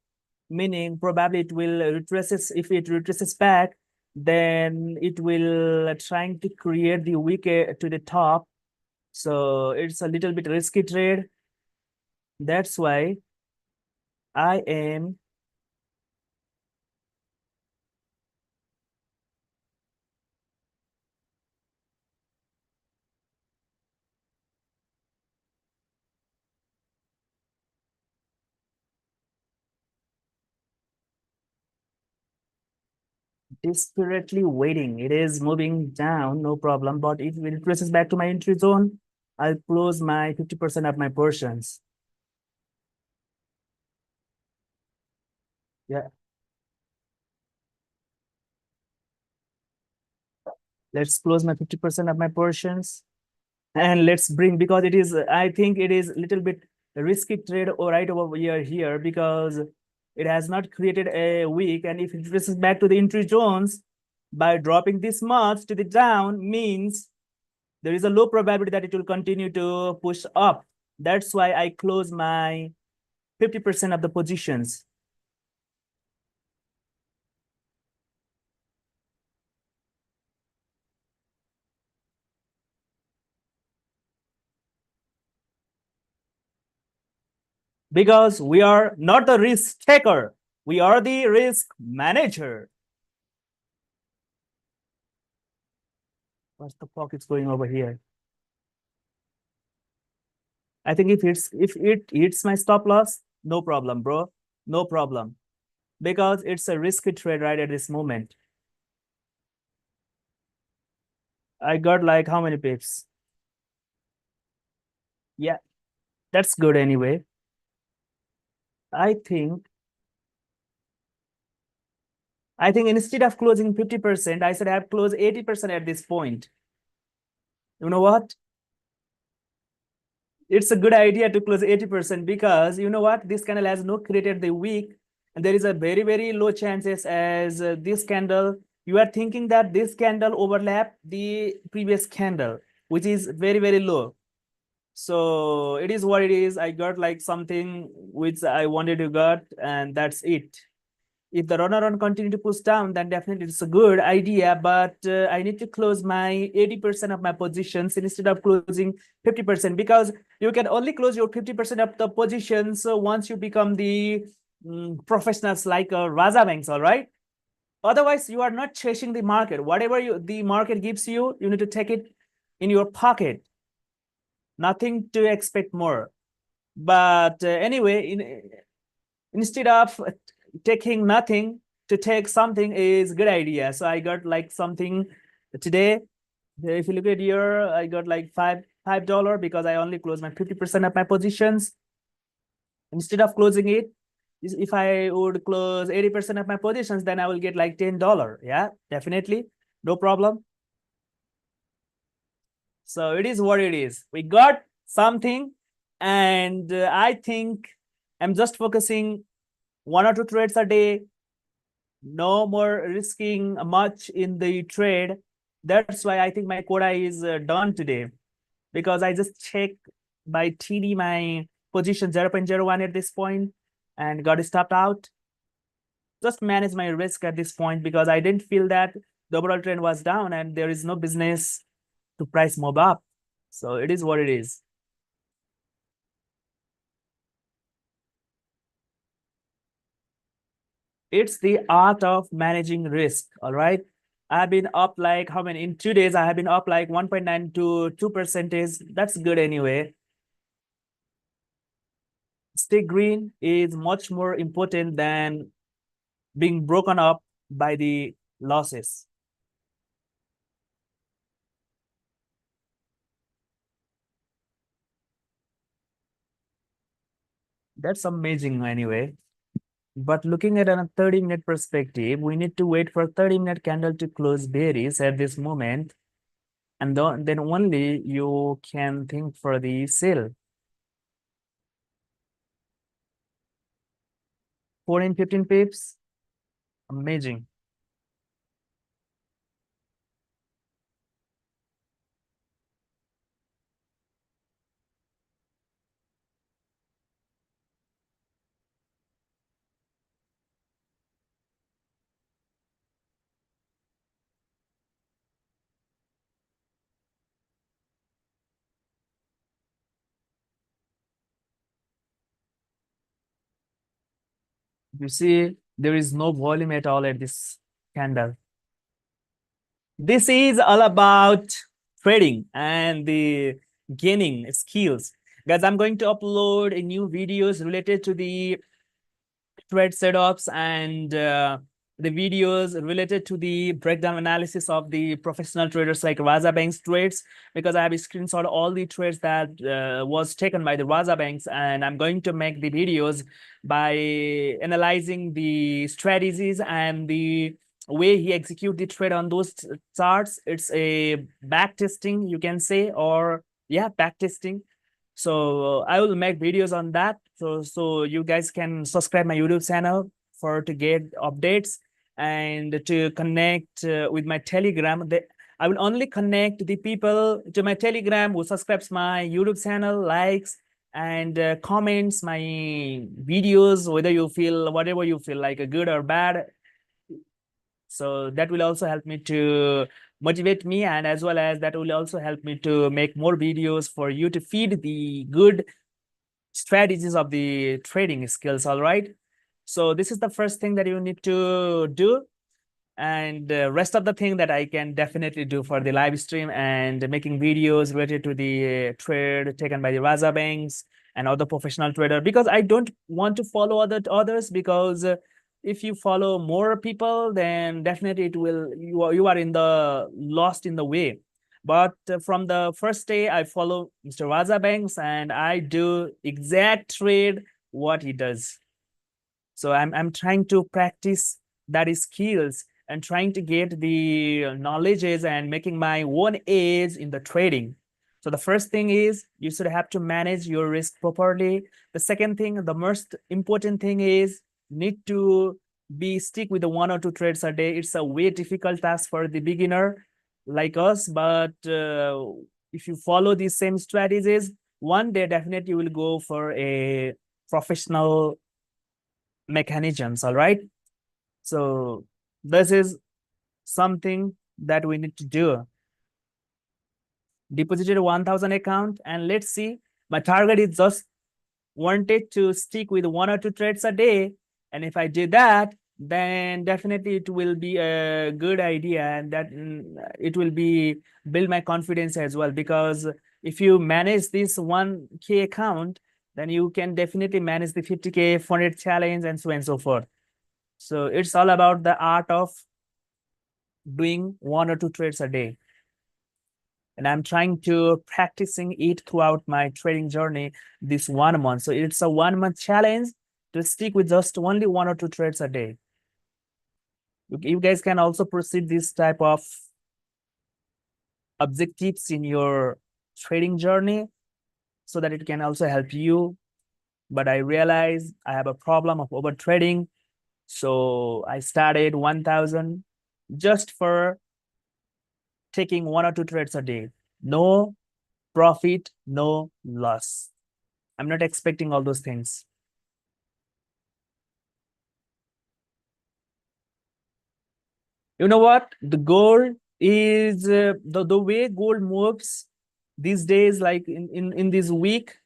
meaning probably it will retraces. If it retraces back, then it will trying to create the wick to the top. So it's a little bit risky trade. That's why I am desperately waiting. It is moving down, no problem. But if it retraces back to my entry zone, I'll close my 50% of my portions. Yeah, let's close my 50% of my portions. And let's bring, because it is, I think it is a little bit risky trade right over here because it has not created a wick. And if it retraces back to the entry zones by dropping this much to the down means there is a low probability that it will continue to push up. That's why I close my 50% of the positions. Because we are not the risk taker, we are the risk manager. What's the fuck is going over here? I think if it hits my stop loss, no problem, bro. No problem. Because it's a risky trade right at this moment. I got like how many pips? Yeah, that's good anyway. I think instead of closing 50%, I should have closed 80% at this point. You know what? It's a good idea to close 80% because you know what? This candle has not created the wick, and there is a very, very low chances as this candle. You are thinking that this candle overlap the previous candle, which is very, very low. So it is what it is. I got like something which I wanted to get, and that's it. If the runner on continue to push down, then definitely it's a good idea. But I need to close my 80% of my positions instead of closing 50% because you can only close your 50% of the positions once you become the professionals like Raja Banks, all right? Otherwise, you are not chasing the market. Whatever the market gives you, you need to take it in your pocket. Nothing to expect more. But anyway, instead of taking nothing, to take something is a good idea. So I got like something today. If you look at here, I got like $5 because I only closed my 50% of my positions. Instead of closing it, if I would close 80% of my positions, then I will get like $10. Yeah, definitely. No problem. So it is what it is. We got something, and I think I'm just focusing 1 or 2 trades a day, no more risking much in the trade. That's why I think my quota is done today because I just checked by TD my position 0.01 at this point and got stopped out. Just manage my risk at this point because I didn't feel that the overall trend was down and there is no business to price mob up. So it is what it is. It's the art of managing risk. All right. I've been up like how many in 2 days? I have been up like 1.9 to 2%. That's good anyway. Stay green is much more important than being broken up by the losses. That's amazing anyway. But looking at a 30-minute perspective, we need to wait for 30-minute candle to close bearish at this moment. And then only you can think for the sell. 14, 15 pips. Amazing. You see, there is no volume at all at this candle. This is all about trading and the gaining skills. Guys, I'm going to upload a new videos related to the trade setups and the videos related to the breakdown analysis of the professional traders like Raja Bank's trades, because I have screenshot all the trades that was taken by the Raja Banks, and I'm going to make the videos by analyzing the strategies and the way he execute the trade on those charts. It's a back testing, you can say, or yeah, back testing. So I will make videos on that. So you guys can subscribe my YouTube channel for to get updates and to connect with my Telegram. I will only connect the people to my Telegram who subscribes my YouTube channel, likes and comments my videos, whether you feel whatever you feel like, good or bad. So that will also help me to motivate me, and as well as that will also help me to make more videos for you to feed the good strategies of the trading skills. All right. So this is the first thing that you need to do. And rest of the thing that I can definitely do for the live stream and making videos related to the trade taken by the Raja Banks and other professional trader, because I don't want to follow others, because if you follow more people, then definitely it will you are in the lost in the way. But from the first day, I follow Mr. Raja Banks and I do exact trade what he does. So I'm trying to practice that skills and trying to get the knowledges and making my own edge in the trading. So the first thing is you should have to manage your risk properly. The second thing, the most important thing is need to be stick with the 1 or 2 trades a day. It's a way difficult task for the beginner like us, but if you follow these same strategies, one day definitely you will go for a professional mechanisms. All right. So this is something that we need to do. Deposited 1,000 account, and let's see, my target is just wanted to stick with 1 or 2 trades a day. And if I do that, then definitely it will be a good idea, and that it will be build my confidence as well. Because if you manage this 1K account, then you can definitely manage the 50K 400 challenge and so on and so forth. So it's all about the art of doing 1 or 2 trades a day. And I'm trying to practicing it throughout my trading journey this 1 month. So it's a 1 month challenge to stick with just only 1 or 2 trades a day. You guys can also proceed this type of objectives in your trading journey so that it can also help you. But I realized I have a problem of over trading. So I started 1,000 just for taking 1 or 2 trades a day. No profit, no loss. I'm not expecting all those things. You know what? The gold is the way gold moves these days, like in this week,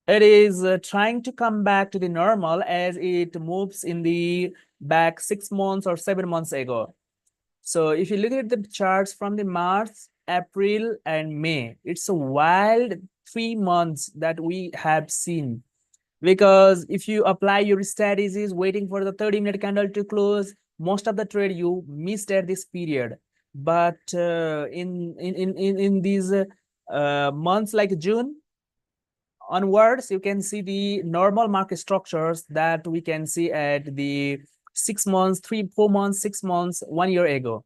it is trying to come back to the normal as it moves in the back 6 months or 7 months ago. So if you look at the charts from the March, April, and May, it's a wild 3 months that we have seen. Because if you apply your strategies waiting for the 30-minute candle to close, most of the trade you missed at this period. But in these months like June onwards, you can see the normal market structures that we can see at the 6 months, 3, 4 months, 6 months, 1 year ago.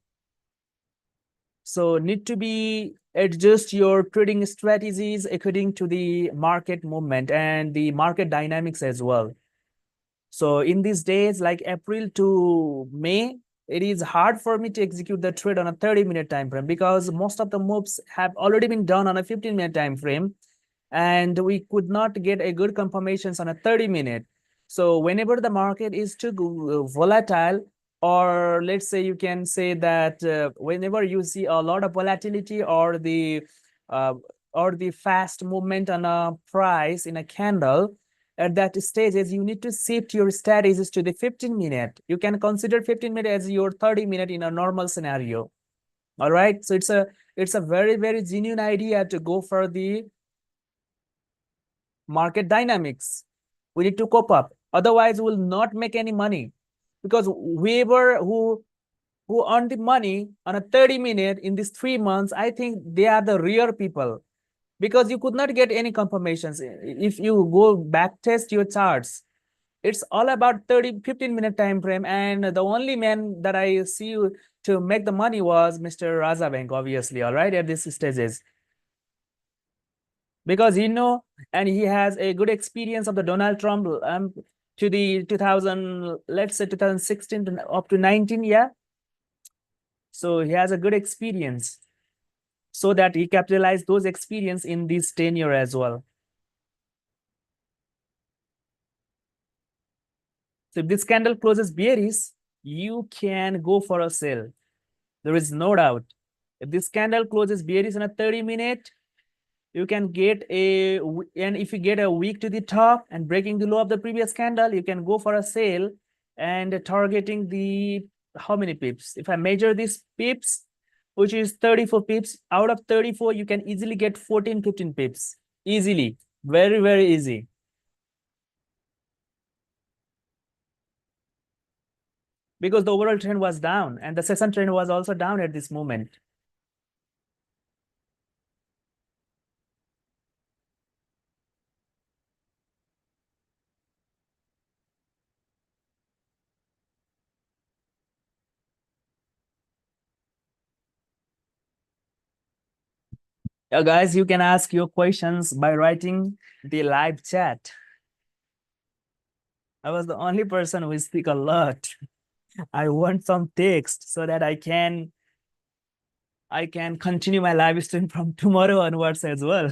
So need to be adjust your trading strategies according to the market movement and the market dynamics as well. So in these days, like April to May, it is hard for me to execute the trade on a 30-minute time frame, because most of the moves have already been done on a 15-minute time frame, and we could not get a good confirmations on a 30-minute. So whenever the market is too volatile, or let's say you can say that whenever you see a lot of volatility uh, or the fast movement on a price in a candle, at that stage is you need to shift your strategies to the 15-minute. You can consider 15-minute as your 30-minute in a normal scenario. All right. So it's a very, very genuine idea to go for the market dynamics. We need to cope up. Otherwise, we'll not make any money. Because whoever who earned the money on a 30-minute in these 3 months, I think they are the real people. Because you could not get any confirmations. If you go back test your charts, it's all about 15-minute time frame. And the only man that I see to make the money was Mr. Razabank, obviously, all right, at these stages. Because and he has a good experience of the Donald Trump to the 2000, let's say 2016 to up to 19, yeah. So he has a good experience, so that he capitalized those experience in this tenure as well. So if this candle closes bearish, you can go for a sell. There is no doubt. If this candle closes bearish in a 30-minute, you can get and if you get a wick to the top and breaking the low of the previous candle, you can go for a sale and targeting the, how many pips? If I measure these pips, which is 34 pips, out of 34, you can easily get 14, 15 pips. Easily. Very, very easy. Because the overall trend was down and the session trend was also down at this moment. Guys, you can ask your questions by writing the live chat. I was the only person who speak a lot. I want some text so that I can continue my live stream from tomorrow onwards as well.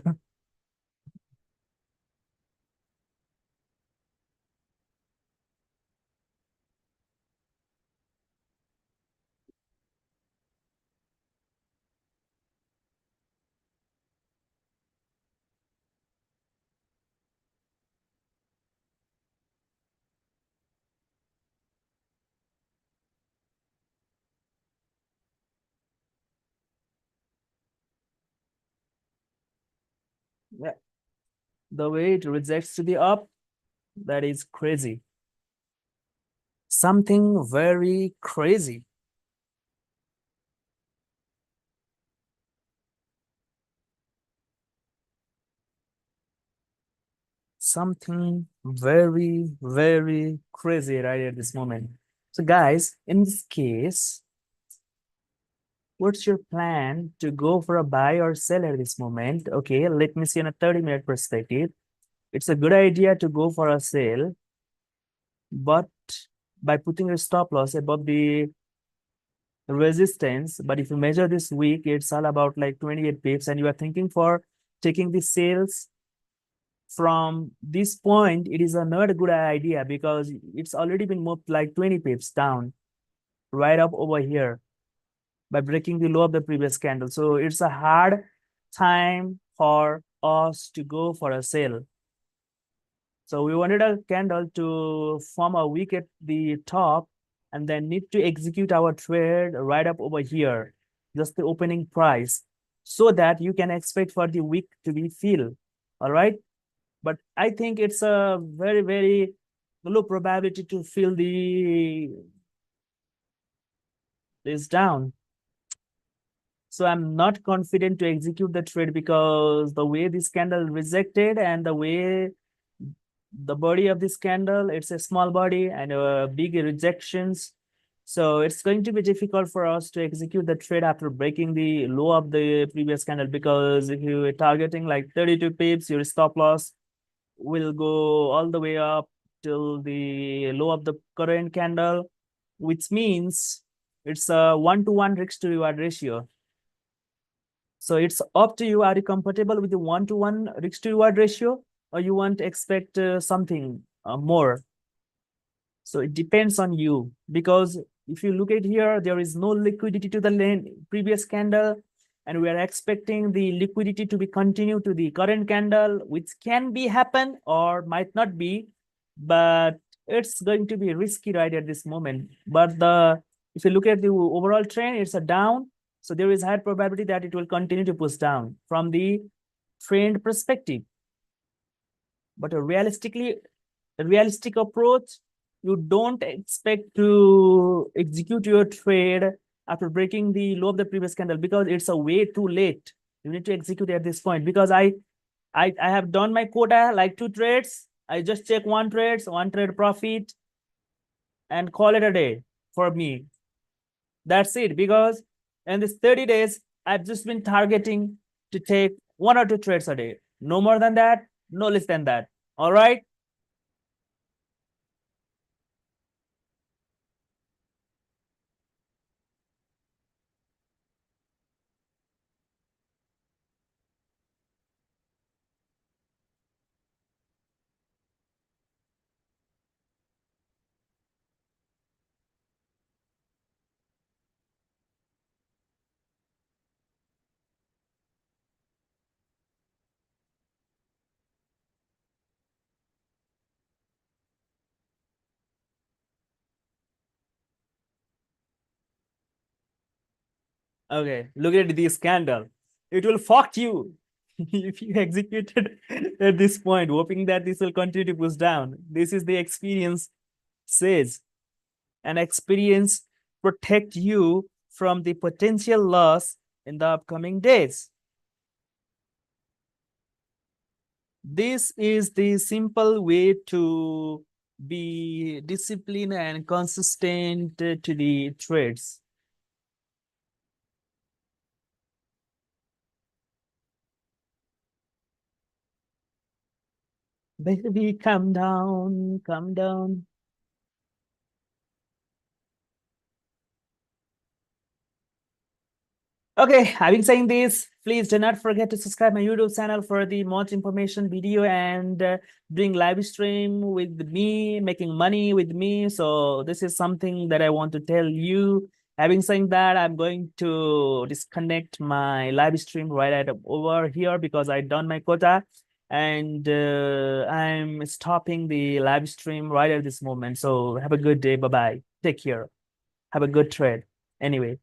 Yeah. The way it rejects to the up, that is crazy. Something very crazy. Something very, very crazy right at this moment. So guys, in this case, what's your plan to go for a buy or sell at this moment? Okay, let me see on a 30-minute perspective. It's a good idea to go for a sale, but by putting a stop loss above the resistance. But if you measure this week, it's all about like 28 pips, and you are thinking for taking the sales from this point, it is not a good idea because it's already been moved like 20 pips down right up over here by breaking the low of the previous candle. So it's a hard time for us to go for a sale. So we wanted a candle to form a wick at the top and then need to execute our trade right up over here, just the opening price, so that you can expect for the wick to be filled. All right. But I think it's a very, very low probability to fill this down. So I'm not confident to execute the trade because the way this candle rejected and the way the body of this candle, it's a small body and big rejections. So it's going to be difficult for us to execute the trade after breaking the low of the previous candle, because if you're targeting like 32 pips, your stop loss will go all the way up till the low of the current candle, which means it's a 1-to-1 risk to reward ratio. So it's up to you. Are you comfortable with the 1-to-1 risk to reward ratio, or you want to expect something more? So it depends on you, because if you look at here, there is no liquidity to the previous candle. and we are expecting the liquidity to be continued to the current candle, which can be happen or might not be, but it's going to be risky right at this moment. But if you look at the overall trend, it's a down, so there is high probability that it will continue to push down from the trend perspective. But a realistic approach, you don't expect to execute your trade after breaking the low of the previous candle, because it's a way too late. You need to execute at this point, because I have done my quota, like 2 trades. I just check one trade profit, and call it a day for me. That's it. Because in this 30 days, I've just been targeting to take 1 or 2 trades a day. No more than that, no less than that. All right. Okay, look at this candle. It will fuck you if you executed at this point, hoping that this will continue to push down. This is the experience says, and experience protect you from the potential loss in the upcoming days. This is the simple way to be disciplined and consistent to the trades. Baby, calm down, calm down. Okay, having saying this, please do not forget to subscribe my YouTube channel for the much information video, and doing live stream with me, making money with me. So this is something that I want to tell you. Having saying that, I'm going to disconnect my live stream right at over here, because I done my quota, and I'm stopping the live stream right at this moment. So have a good day. Bye bye. Take care. Have a good trade. Anyway.